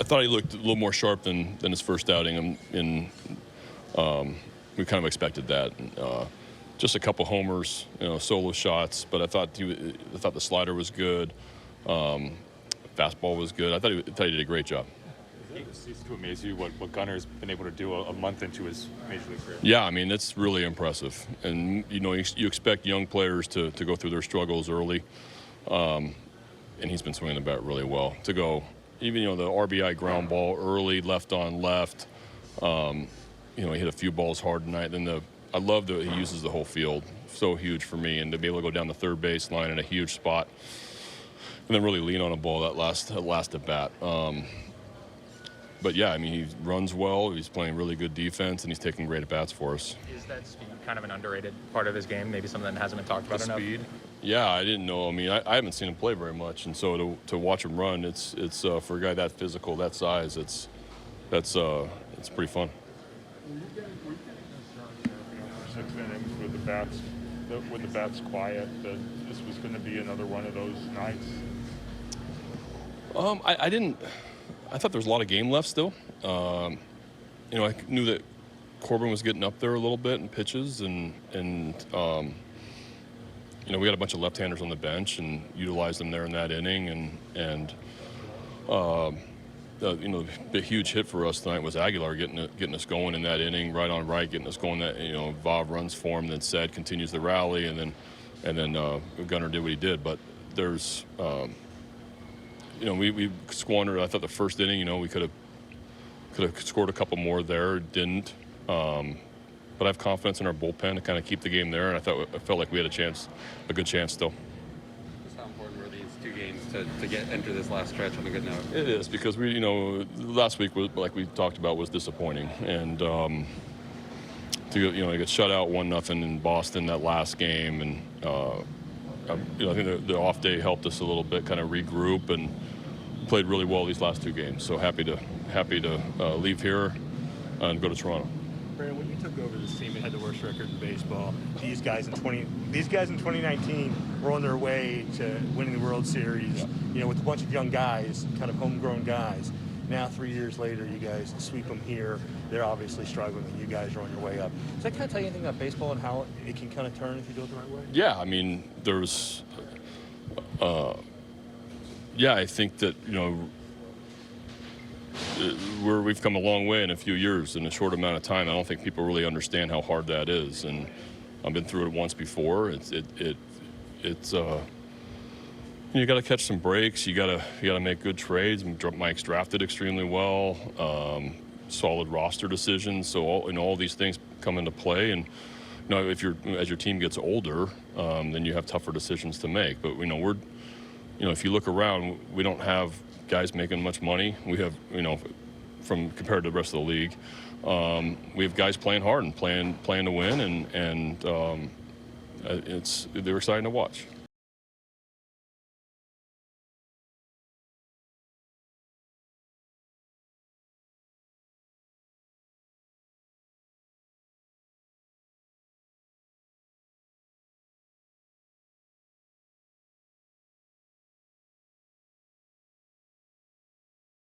I thought he looked a little more sharp than his first outing. We kind of expected that. Just a couple homers, solo shots, but I thought the slider was good. Fastball was good. I thought he did a great job. It ceases to amaze you what Gunnar's been able to do a month into his major league career. Yeah, I mean, it's really impressive. And, you expect young players to go through their struggles early. And he's been swinging the bat really well. To go, even, the RBI ground ball early, left on left. He hit a few balls hard tonight. Then I love that he uses the whole field. So huge for me. And to be able to go down the third base line in a huge spot. And then really lean on a ball that last at bat. But yeah, I mean, he runs well. He's playing really good defense, and he's taking great at bats for us. Is that speed kind of an underrated part of his game? Maybe something that hasn't been talked about enough. Speed? Yeah, I didn't know. I mean, I haven't seen him play very much, and so to watch him run, it's for a guy that physical, that size, it's pretty fun. For 6 innings with the bats quiet, that this was going to be another one of those nights. I thought there was a lot of game left still. I knew that Corbin was getting up there a little bit in pitches, and we got a bunch of left-handers on the bench and utilized them there in that inning. The huge hit for us tonight was Aguilar getting us going in that inning, right on right, getting us going. That Vav runs for him, then Said continues the rally, and then Gunnar did what he did. But there's we squandered. I thought the first inning, we could have scored a couple more there. Didn't. But I have confidence in our bullpen to kind of keep the game there, and I felt like we had a good chance still. Just how important were these 2 games to enter this last stretch on a good note? It is, because last week was, like we talked about, was disappointing, and to get shut out 1-0 in Boston that last game, and I think the off day helped us a little bit, kind of regroup, and played really well these last 2 games. So happy to leave here and go to Toronto. Brandon, when you took over this team, it had the worst record in baseball. These guys in 2019 were on their way to winning the World Series. With a bunch of young guys, kind of homegrown guys. Now, 3 years later, you guys sweep them here. They're obviously struggling, and you guys are on your way up. Does that kind of tell you anything about baseball and how it can kind of turn if you do it the right way? Yeah, I mean, there's, I think that we've come a long way in a few years in a short amount of time. I don't think people really understand how hard that is, and I've been through it once before. It's you got to catch some breaks. You got to make good trades. Mike's drafted extremely well. Solid roster decisions. So all these things come into play. And as your team gets older, then you have tougher decisions to make. But if you look around, we don't have guys making much money. We have from compared to the rest of the league, we have guys playing hard and playing to win, and they're exciting to watch.